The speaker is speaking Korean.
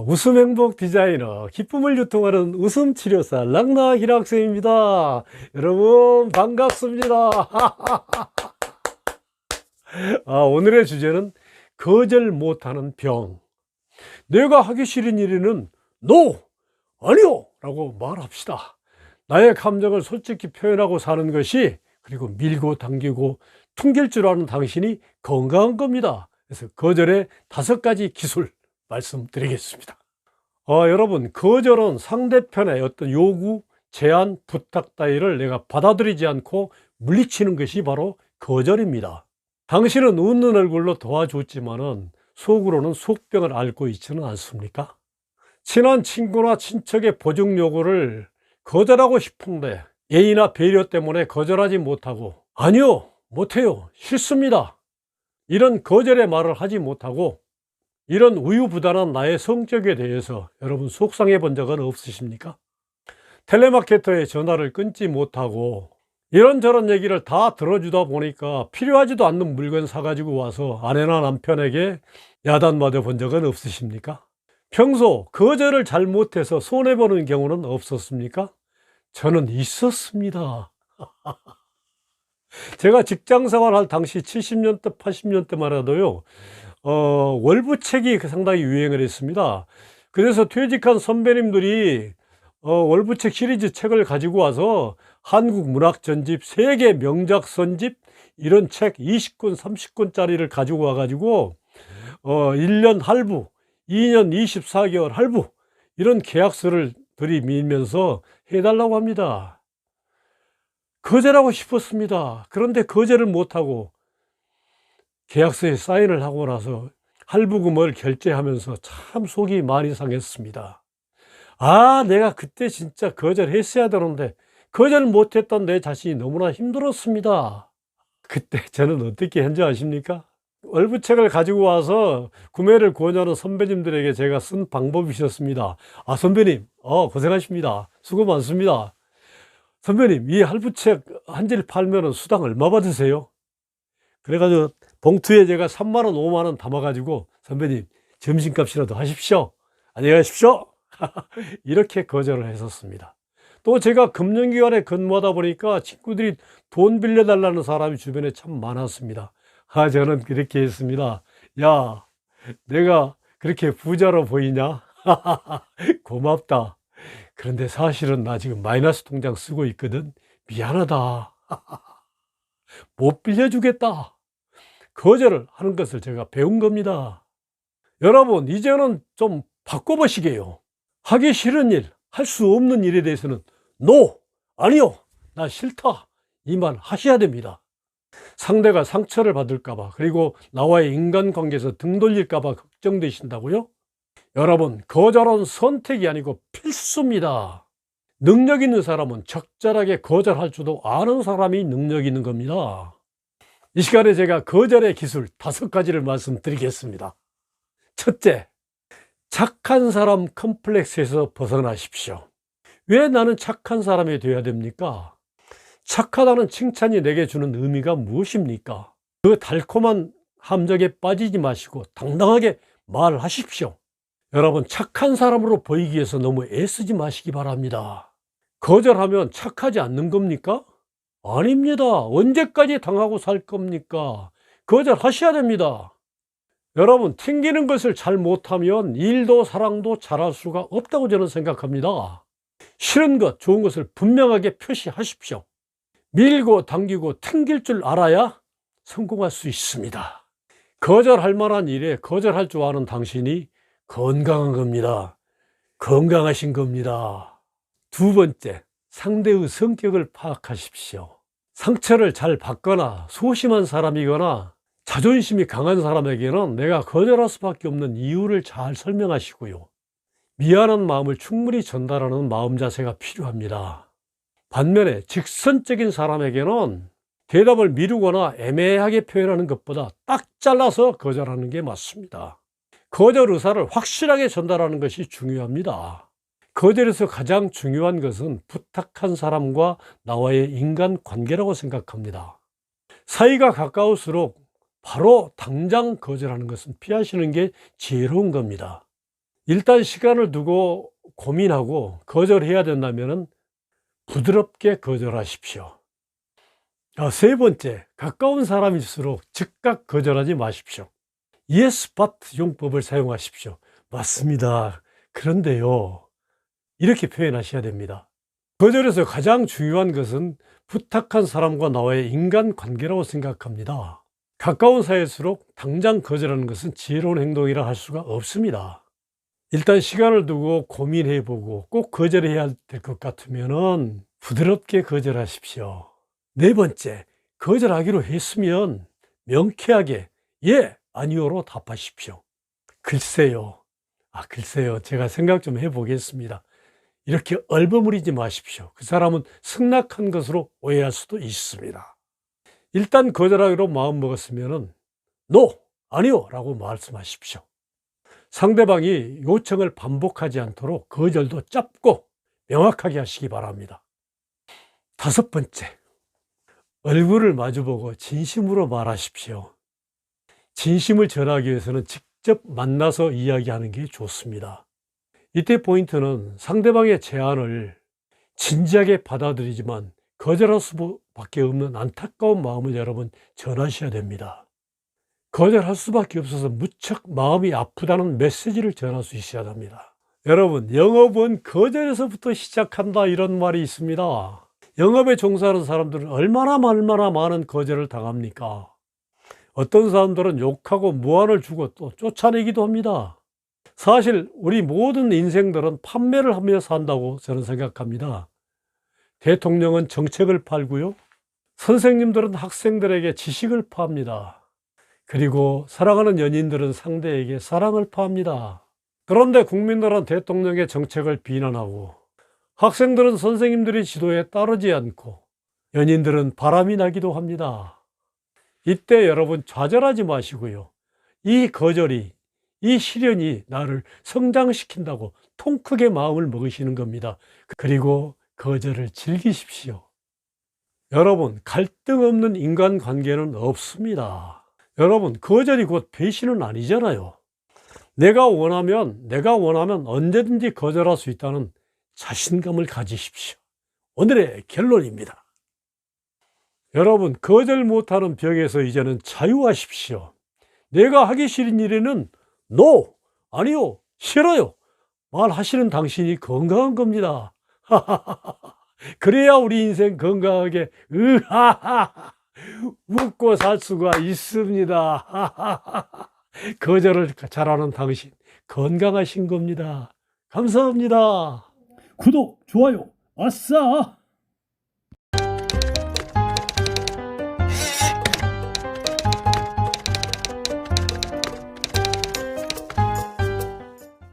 웃음 행복 디자이너, 기쁨을 유통하는 웃음 치료사 락나길 학생입니다. 여러분 반갑습니다. 오늘의 주제는 거절 못하는 병. 내가 하기 싫은 일에는 NO! 아니요! 라고 말합시다. 나의 감정을 솔직히 표현하고 사는 것이, 그리고 밀고 당기고 퉁길 줄 아는 당신이 건강한 겁니다. 그래서 거절의 5가지 기술 말씀드리겠습니다. 여러분, 거절은 상대편의 어떤 요구, 제안, 부탁 따위를 내가 받아들이지 않고 물리치는 것이 바로 거절입니다. 당신은 웃는 얼굴로 도와줬지만은 속으로는 속병을 앓고 있지는 않습니까? 친한 친구나 친척의 보증 요구를 거절하고 싶은데 예의나 배려 때문에 거절하지 못하고, 아니요, 못해요, 싫습니다, 이런 거절의 말을 하지 못하고, 이런 우유부단한 나의 성격에 대해서 여러분 속상해 본 적은 없으십니까? 텔레마케터의 전화를 끊지 못하고 이런저런 얘기를 다 들어주다 보니까 필요하지도 않는 물건 사가지고 와서 아내나 남편에게 야단맞아 본 적은 없으십니까? 평소 거절을 잘못해서 손해보는 경우는 없었습니까? 저는 있었습니다. 제가 직장생활 할 당시 70년대 80년대만 해도요, 월부책이 상당히 유행을 했습니다. 그래서 퇴직한 선배님들이 월부책 시리즈 책을 가지고 와서 한국 문학 전집, 세계 명작 선집, 이런 책 20권 30권짜리를 가지고 와가지고 1년 할부, 2년 24개월 할부, 이런 계약서를 들이밀면서 해달라고 합니다. 거절하고 싶었습니다. 그런데 거절을 못하고 계약서에 사인을 하고 나서 할부금을 결제하면서 참 속이 많이 상했습니다. 내가 그때 진짜 거절했어야 되는데 거절 못했던 내 자신이 너무나 힘들었습니다. 그때 저는 어떻게 했는지 아십니까? 월부책을 가지고 와서 구매를 권유하는 선배님들에게 제가 쓴 방법이 있었습니다. 선배님, 고생하십니다. 수고 많습니다. 선배님, 이 할부책 한 질 팔면 수당 얼마 받으세요? 그래가지고 봉투에 제가 3만 원, 5만 원 담아가지고, 선배님 점심값이라도 하십시오. 안녕히 가십시오. 이렇게 거절을 했었습니다. 또 제가 금융기관에 근무하다 보니까 친구들이 돈 빌려달라는 사람이 주변에 참 많았습니다. 저는 그렇게 했습니다. 야, 내가 그렇게 부자로 보이냐? 고맙다. 그런데 사실은 나 지금 마이너스 통장 쓰고 있거든. 미안하다. 못 빌려주겠다. 거절을 하는 것을 제가 배운 겁니다. 여러분, 이제는 좀 바꿔보시게요. 하기 싫은 일, 할 수 없는 일에 대해서는 NO! 아니요! 나 싫다! 이 말 하셔야 됩니다. 상대가 상처를 받을까봐, 그리고 나와의 인간관계에서 등 돌릴까봐 걱정되신다고요? 여러분, 거절은 선택이 아니고 필수입니다. 능력 있는 사람은 적절하게 거절할 줄도 아는 사람이 능력 있는 겁니다. 이 시간에 제가 거절의 기술 5가지를 말씀드리겠습니다. 첫째, 착한 사람 컴플렉스에서 벗어나십시오. 왜 나는 착한 사람이 되어야 됩니까? 착하다는 칭찬이 내게 주는 의미가 무엇입니까? 그 달콤한 함정에 빠지지 마시고 당당하게 말하십시오. 여러분, 착한 사람으로 보이기 위해서 너무 애쓰지 마시기 바랍니다. 거절하면 착하지 않는 겁니까? 아닙니다. 언제까지 당하고 살 겁니까? 거절하셔야 됩니다. 여러분, 튕기는 것을 잘 못하면 일도 사랑도 잘할 수가 없다고 저는 생각합니다. 싫은 것, 좋은 것을 분명하게 표시하십시오. 밀고 당기고 튕길 줄 알아야 성공할 수 있습니다. 거절할 만한 일에 거절할 줄 아는 당신이 건강한 겁니다. 건강하신 겁니다. 2번째, 상대의 성격을 파악하십시오. 상처를 잘 받거나 소심한 사람이거나 자존심이 강한 사람에게는 내가 거절할 수밖에 없는 이유를 잘 설명하시고요. 미안한 마음을 충분히 전달하는 마음 자세가 필요합니다. 반면에 직선적인 사람에게는 대답을 미루거나 애매하게 표현하는 것보다 딱 잘라서 거절하는 게 맞습니다. 거절 의사를 확실하게 전달하는 것이 중요합니다. 거절에서 가장 중요한 것은 부탁한 사람과 나와의 인간관계라고 생각합니다. 사이가 가까울수록 바로 당장 거절하는 것은 피하시는 게 지혜로운 겁니다. 일단 시간을 두고 고민하고 거절해야 된다면 부드럽게 거절하십시오. 세 번째, 가까운 사람일수록 즉각 거절하지 마십시오. Yes, but 용법을 사용하십시오. 맞습니다. 그런데요. 이렇게 표현하셔야 됩니다. 거절에서 가장 중요한 것은 부탁한 사람과 나와의 인간관계라고 생각합니다. 가까운 사이일수록 당장 거절하는 것은 지혜로운 행동이라 할 수가 없습니다. 일단 시간을 두고 고민해보고 꼭 거절해야 될 것 같으면 부드럽게 거절하십시오. 네 번째, 거절하기로 했으면 명쾌하게 예, 아니요로 답하십시오. 글쎄요. 제가 생각 좀 해보겠습니다. 이렇게 얼버무리지 마십시오. 그 사람은 승낙한 것으로 오해할 수도 있습니다. 일단 거절하기로 마음먹었으면 no, 아니요 라고 말씀하십시오. 상대방이 요청을 반복하지 않도록 거절도 짧고 명확하게 하시기 바랍니다. 다섯 번째, 얼굴을 마주보고 진심으로 말하십시오. 진심을 전하기 위해서는 직접 만나서 이야기하는 게 좋습니다. 이때 포인트는 상대방의 제안을 진지하게 받아들이지만 거절할 수밖에 없는 안타까운 마음을 여러분 전하셔야 됩니다. 거절할 수밖에 없어서 무척 마음이 아프다는 메시지를 전할 수 있어야 합니다. 여러분, 영업은 거절에서부터 시작한다 이런 말이 있습니다. 영업에 종사하는 사람들은 얼마나 많은 거절을 당합니까? 어떤 사람들은 욕하고 무안을 주고 또 쫓아내기도 합니다. 사실 우리 모든 인생들은 판매를 하며 산다고 저는 생각합니다. 대통령은 정책을 팔고요. 선생님들은 학생들에게 지식을 팝니다. 그리고 사랑하는 연인들은 상대에게 사랑을 파합니다. 그런데 국민들은 대통령의 정책을 비난하고 학생들은 선생님들의 지도에 따르지 않고 연인들은 바람이 나기도 합니다. 이때 여러분 좌절하지 마시고요. 이 거절이, 이 시련이 나를 성장시킨다고 통 크게 마음을 먹으시는 겁니다. 그리고 거절을 즐기십시오. 여러분, 갈등 없는 인간관계는 없습니다. 여러분, 거절이 곧 배신은 아니잖아요. 내가 원하면 언제든지 거절할 수 있다는 자신감을 가지십시오. 오늘의 결론입니다. 여러분, 거절 못하는 벽에서 이제는 자유하십시오. 내가 하기 싫은 일에는 no, 아니요, 싫어요 말하시는 당신이 건강한 겁니다. 그래야 우리 인생 건강하게 웃고 살 수가 있습니다. 거절을 잘하는 당신 건강하신 겁니다. 감사합니다. 구독, 좋아요, 아싸!